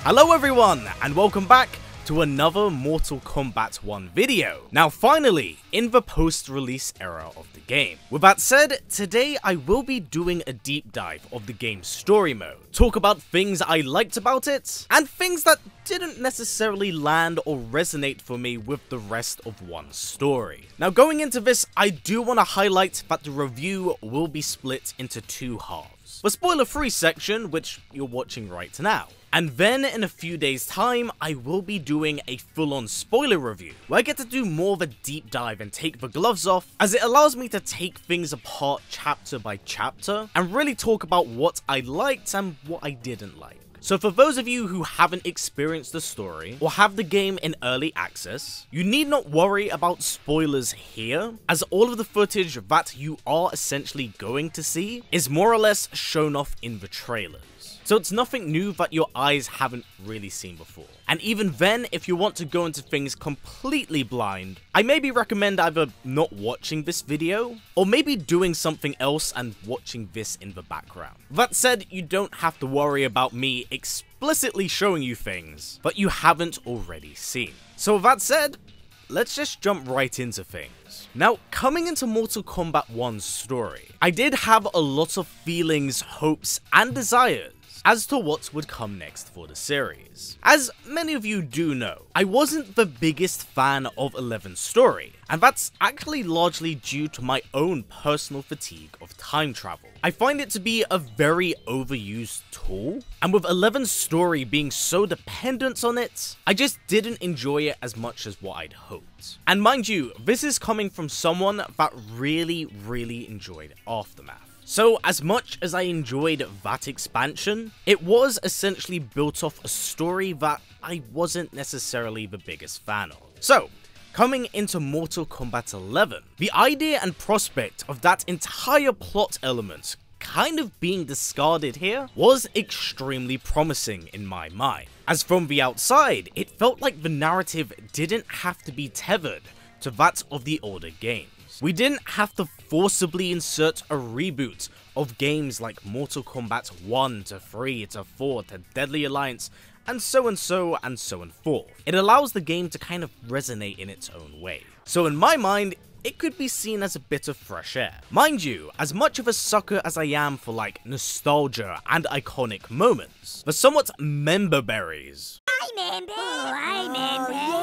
Hello everyone, and welcome back to another Mortal Kombat 1 video. Now finally, in the post-release era of the game. With that said, today I will be doing a deep dive of the game's story mode, talk about things I liked about it, and things that didn't necessarily land or resonate for me with the rest of one's story. Now going into this, I do want to highlight that the review will be split into two halves. The spoiler-free section, which you're watching right now. And then in a few days time, I will be doing a full-on spoiler review, where I get to do more of a deep dive and take the gloves off, as it allows me to take things apart chapter by chapter, and really talk about what I liked and what I didn't like. So for those of you who haven't experienced the story, or have the game in early access, you need not worry about spoilers here, as all of the footage that you are essentially going to see is more or less shown off in the trailers. So it's nothing new that your eyes haven't really seen before. And even then, if you want to go into things completely blind, I maybe recommend either not watching this video, or maybe doing something else and watching this in the background. That said, you don't have to worry about me explicitly showing you things that you haven't already seen. So with that said, let's just jump right into things. Now, coming into Mortal Kombat 1's story, I did have a lot of feelings, hopes, and desires as to what would come next for the series. As many of you do know, I wasn't the biggest fan of 11's story, and that's actually largely due to my own personal fatigue of time travel. I find it to be a very overused tool, and with 11's story being so dependent on it, I just didn't enjoy it as much as what I'd hoped. And mind you, this is coming from someone that really enjoyed Aftermath. So as much as I enjoyed that expansion, it was essentially built off a story that I wasn't necessarily the biggest fan of. So, coming into Mortal Kombat 11, the idea and prospect of that entire plot element kind of being discarded here was extremely promising in my mind. As from the outside, it felt like the narrative didn't have to be tethered to that of the older games. We didn't have to forcibly insert a reboot of games like Mortal Kombat 1 to 3 to 4 to Deadly Alliance, and so on forth. It allows the game to kind of resonate in its own way. So in my mind, it could be seen as a bit of fresh air. Mind you, as much of a sucker as I am for like nostalgia and iconic moments, the somewhat member berries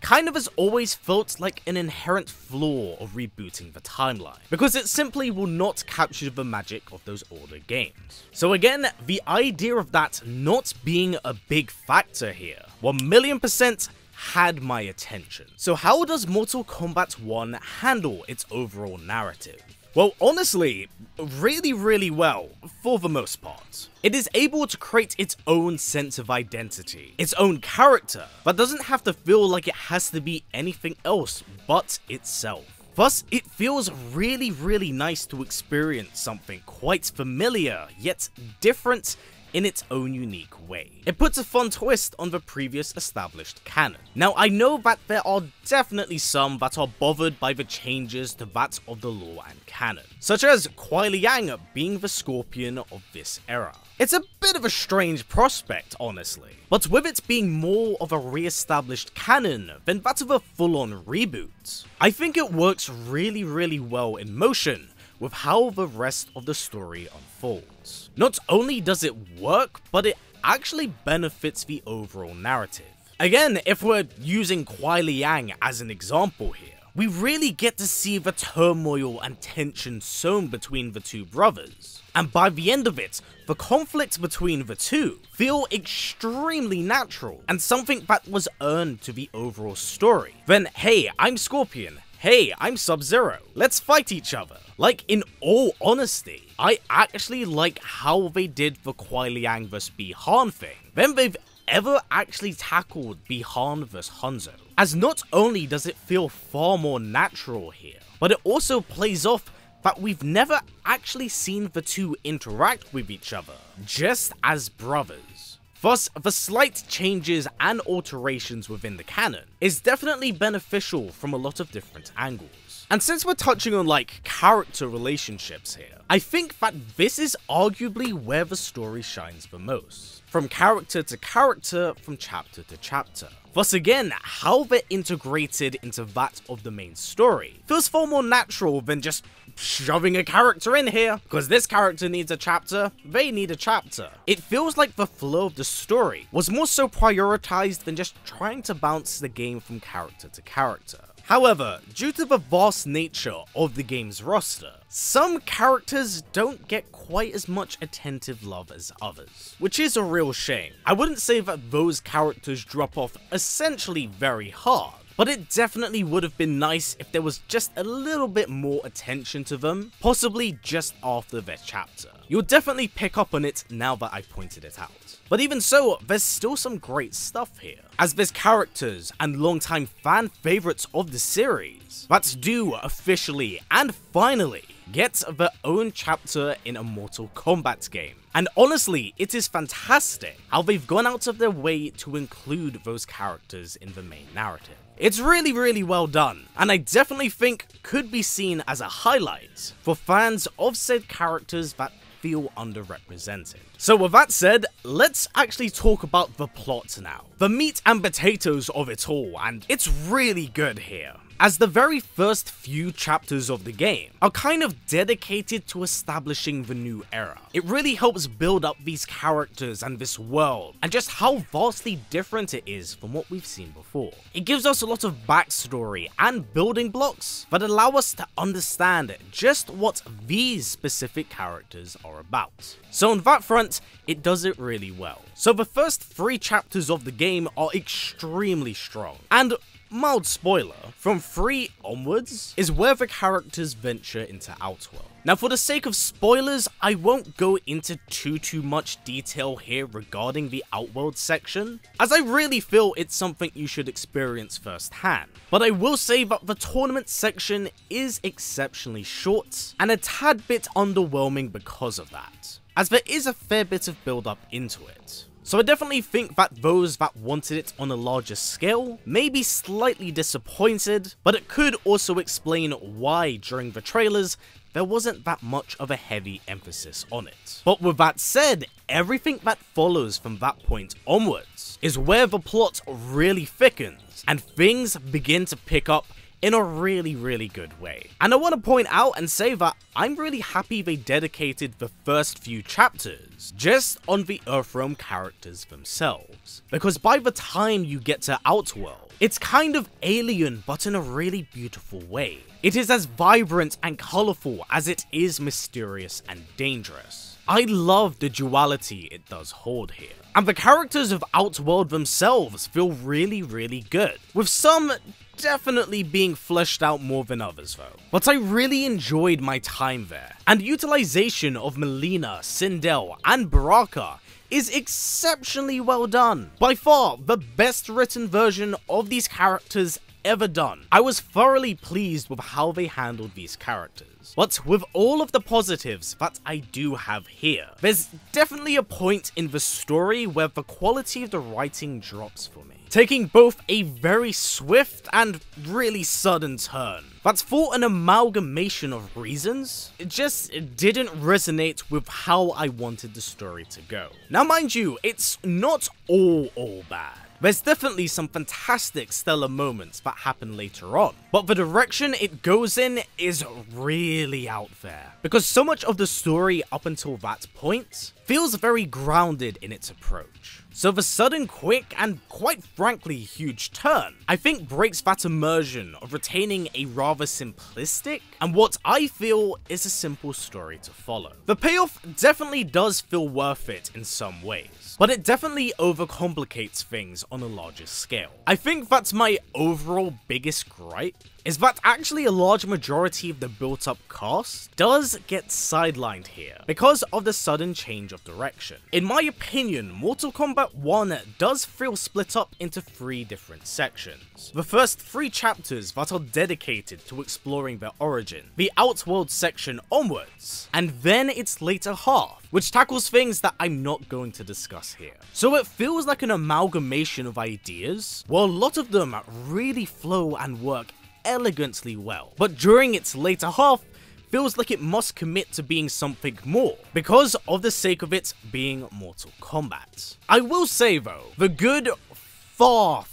kind of has always felt like an inherent flaw of rebooting the timeline, because it simply will not capture the magic of those older games. So again, the idea of that not being a big factor here, 1,000,000% had my attention. So how does Mortal Kombat 1 handle its overall narrative? Well, honestly, really well, for the most part. It is able to create its own sense of identity, its own character, but doesn't have to feel like it has to be anything else but itself. Thus, it feels really nice to experience something quite familiar, yet different in its own unique way. It puts a fun twist on the previous established canon. Now, I know that there are definitely some that are bothered by the changes to that of the lore and canon, such as Kuai Liang being the Scorpion of this era. It's a bit of a strange prospect, honestly, but with it being more of a re-established canon than that of a full-on reboot, I think it works really well in motion with how the rest of the story unfolds. Not only does it work, but it actually benefits the overall narrative. Again, if we're using Kuai Liang as an example here, we really get to see the turmoil and tension sown between the two brothers. And by the end of it, the conflict between the two feel extremely natural and something that was earned to the overall story. Then, hey, I'm Scorpion. Hey, I'm Sub-Zero. Let's fight each other. Like, in all honesty, I actually like how they did the Kuai Liang vs Bi-Han thing than they've ever actually tackled Bi-Han vs Hanzo. As not only does it feel far more natural here, but it also plays off that we've never actually seen the two interact with each other, just as brothers. Thus, the slight changes and alterations within the canon is definitely beneficial from a lot of different angles. And since we're touching on like character relationships here, I think that this is arguably where the story shines the most. From character to character, from chapter to chapter. Thus again, how they're integrated into that of the main story feels far more natural than just shoving a character in here, because this character needs a chapter, they need a chapter. It feels like the flow of the story was more so prioritized than just trying to bounce the game from character to character. However, due to the vast nature of the game's roster, some characters don't get quite as much attentive love as others, which is a real shame. I wouldn't say that those characters drop off essentially very hard, but it definitely would have been nice if there was just a little bit more attention to them, possibly just after their chapter. You'll definitely pick up on it now that I've pointed it out. But even so, there's still some great stuff here, as there's characters and longtime fan favorites of the series that do officially and finally get their own chapter in a Mortal Kombat game. And honestly, it is fantastic how they've gone out of their way to include those characters in the main narrative. It's really well done, and I definitely think could be seen as a highlight for fans of said characters that feel underrepresented. So with that said, let's actually talk about the plot now. The meat and potatoes of it all, and it's really good here, as the very first few chapters of the game are kind of dedicated to establishing the new era. It really helps build up these characters and this world, and just how vastly different it is from what we've seen before. It gives us a lot of backstory and building blocks that allow us to understand just what these specific characters are about. So on that front, it does it really well. So the first 3 chapters of the game are extremely strong, and mild spoiler, from 3 onwards is where the characters venture into Outworld. Now for the sake of spoilers, I won't go into too much detail here regarding the Outworld section, as I really feel it's something you should experience firsthand. But I will say that the tournament section is exceptionally short, and a tad bit underwhelming because of that, as there is a fair bit of build up into it. So I definitely think that those that wanted it on a larger scale may be slightly disappointed, but it could also explain why during the trailers there wasn't that much of a heavy emphasis on it. But with that said, everything that follows from that point onwards is where the plot really thickens and things begin to pick up in a really good way. And I want to point out and say that I'm really happy they dedicated the first few chapters just on the Earthrealm characters themselves, because by the time you get to Outworld, it's kind of alien but in a really beautiful way. It is as vibrant and colourful as it is mysterious and dangerous. I love the duality it does hold here. And the characters of Outworld themselves feel really good, with some definitely being fleshed out more than others though. But I really enjoyed my time there, and utilization of Melina, Sindel, and Baraka is exceptionally well done. By far the best written version of these characters ever done. I was thoroughly pleased with how they handled these characters. But with all of the positives that I do have here, there's definitely a point in the story where the quality of the writing drops for me, taking both a very swift and really sudden turn that's for an amalgamation of reasons. It just didn't resonate with how I wanted the story to go. Now mind you, it's not all bad. There's definitely some fantastic stellar moments that happen later on, but the direction it goes in is really out there, because so much of the story up until that point feels very grounded in its approach. So the sudden, quick, and quite frankly huge turn, I think breaks that immersion of retaining a rather simplistic and what I feel is a simple story to follow. The payoff definitely does feel worth it in some ways, but it definitely overcomplicates things on a larger scale. I think that's my overall biggest gripe, is that actually a large majority of the built-up cast does get sidelined here because of the sudden change of direction. In my opinion, Mortal Kombat 1 does feel split up into 3 different sections. The first 3 chapters that are dedicated to exploring their origin, the Outworld section onwards, and then its later half, which tackles things that I'm not going to discuss here. So it feels like an amalgamation of ideas, while a lot of them really flow and work elegantly well, but during its later half feels like it must commit to being something more, because of the sake of it being Mortal Kombat. I will say though, the good far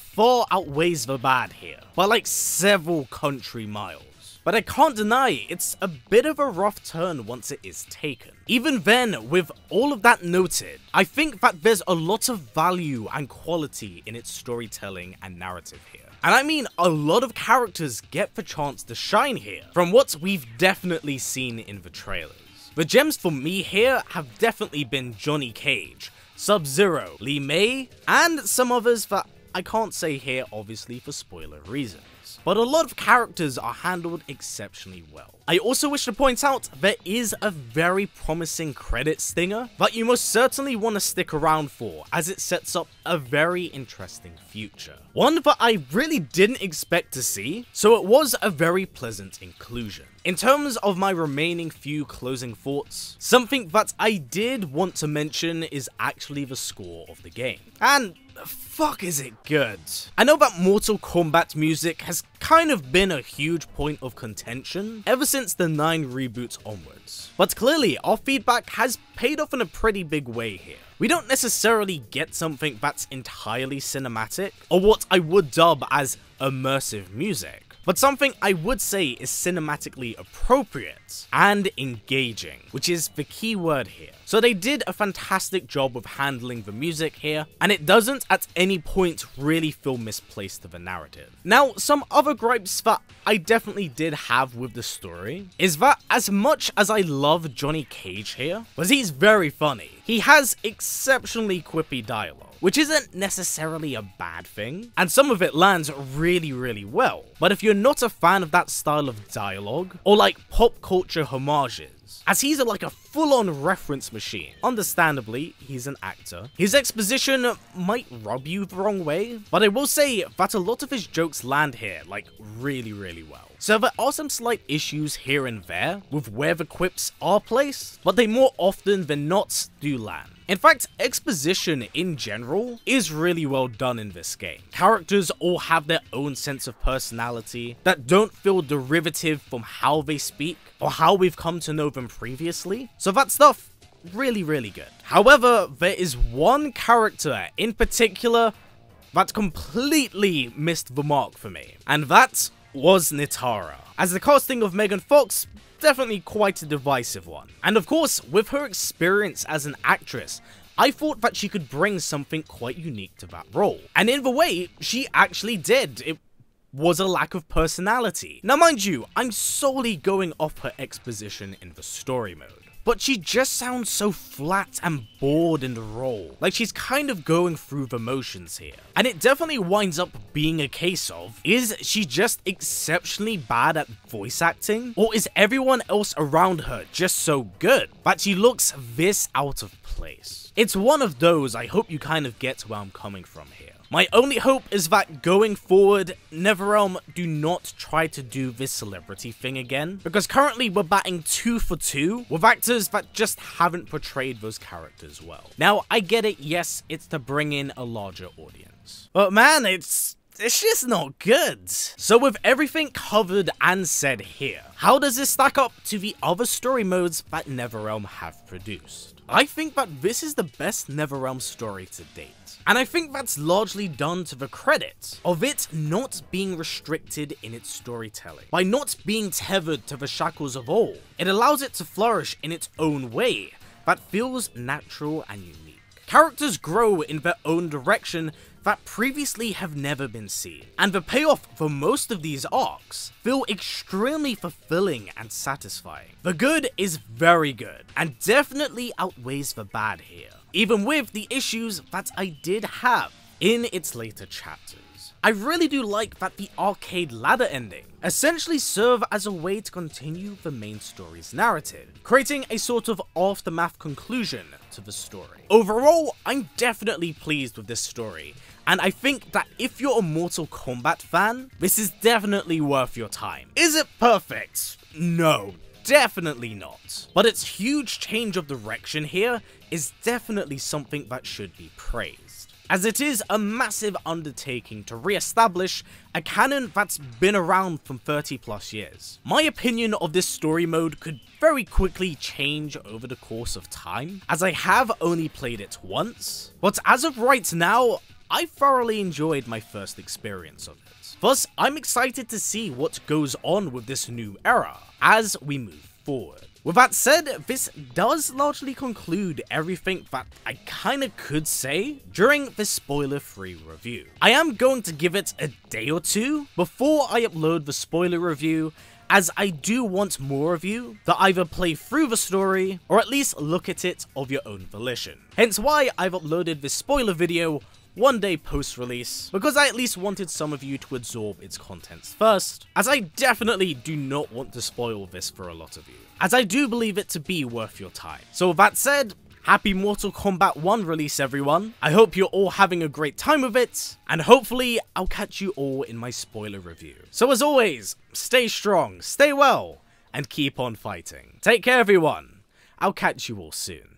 outweighs the bad here, by like several country miles. But I can't deny it's a bit of a rough turn once it is taken. Even then, with all of that noted, I think that there's a lot of value and quality in its storytelling and narrative here. And I mean, a lot of characters get the chance to shine here, from what we've definitely seen in the trailers. The gems for me here have definitely been Johnny Cage, Sub-Zero, Li Mei, and some others that I can't say here obviously for spoiler reasons. But a lot of characters are handled exceptionally well. I also wish to point out there is a very promising credit stinger that you most certainly want to stick around for, as it sets up a very interesting future. One that I really didn't expect to see, so it was a very pleasant inclusion. In terms of my remaining few closing thoughts, something that I did want to mention is actually the score of the game. And fuck is it good. I know that Mortal Kombat music has kind of been a huge point of contention ever since the 9 reboots onwards, but clearly our feedback has paid off in a pretty big way here. We don't necessarily get something that's entirely cinematic, or what I would dub as immersive music, but something I would say is cinematically appropriate and engaging, which is the key word here. So they did a fantastic job with handling the music here, and it doesn't at any point really feel misplaced to the narrative. Now, some other gripes that I definitely did have with the story is that as much as I love Johnny Cage here, because he's very funny, he has exceptionally quippy dialogue, which isn't necessarily a bad thing, and some of it lands really well. But if you're not a fan of that style of dialogue, or like pop culture homages, as he's like a full-on reference machine, understandably, he's an actor, his exposition might rub you the wrong way, but I will say that a lot of his jokes land here like really well. So there are some slight issues here and there with where the quips are placed, but they more often than not do land. In fact, exposition in general is really well done in this game. Characters all have their own sense of personality that don't feel derivative from how they speak or how we've come to know them previously. So that stuff, really good. However, there is one character in particular that completely missed the mark for me, and that was Nitara. As the casting of Megan Fox, definitely quite a divisive one. And of course, with her experience as an actress, I thought that she could bring something quite unique to that role. And in the way, she actually did. It was a lack of personality. Now mind you, I'm solely going off her exposition in the story mode, but she just sounds so flat and bored in the role, like she's kind of going through the motions here. And it definitely winds up being a case of, is she just exceptionally bad at voice acting? Or is everyone else around her just so good that she looks this out of place? It's one of those. I hope you kind of get where I'm coming from here. My only hope is that going forward, NetherRealm do not try to do this celebrity thing again, because currently we're batting 2 for 2 with actors that just haven't portrayed those characters well. Now, I get it, yes, it's to bring in a larger audience, but man, it's just not good. So with everything covered and said here, how does this stack up to the other story modes that NetherRealm have produced? I think that this is the best NetherRealm story to date. And I think that's largely done to the credit of it not being restricted in its storytelling. By not being tethered to the shackles of old, it allows it to flourish in its own way that feels natural and unique. Characters grow in their own direction that previously have never been seen, and the payoff for most of these arcs feel extremely fulfilling and satisfying. The good is very good, and definitely outweighs the bad here, even with the issues that I did have in its later chapters. I really do like that the arcade ladder ending essentially serve as a way to continue the main story's narrative, creating a sort of aftermath conclusion to the story. Overall, I'm definitely pleased with this story, and I think that if you're a Mortal Kombat fan, this is definitely worth your time. Is it perfect? No, definitely not. But its huge change of direction here is definitely something that should be praised. as it is a massive undertaking to re-establish a canon that's been around for 30 plus years. My opinion of this story mode could very quickly change over the course of time, as I have only played it once, but as of right now, I thoroughly enjoyed my first experience of it. Thus, I'm excited to see what goes on with this new era as we move forward. With that said, this does largely conclude everything that I kinda could say during this spoiler-free review. I am going to give it a day or two before I upload the spoiler review, as I do want more of you that either play through the story or at least look at it of your own volition. Hence why I've uploaded this spoiler video one day post-release, because I at least wanted some of you to absorb its contents first, as I definitely do not want to spoil this for a lot of you, as I do believe it to be worth your time. So with that said, happy Mortal Kombat 1 release everyone. I hope you're all having a great time with it, and hopefully I'll catch you all in my spoiler review. So as always, stay strong, stay well, and keep on fighting. Take care everyone. I'll catch you all soon.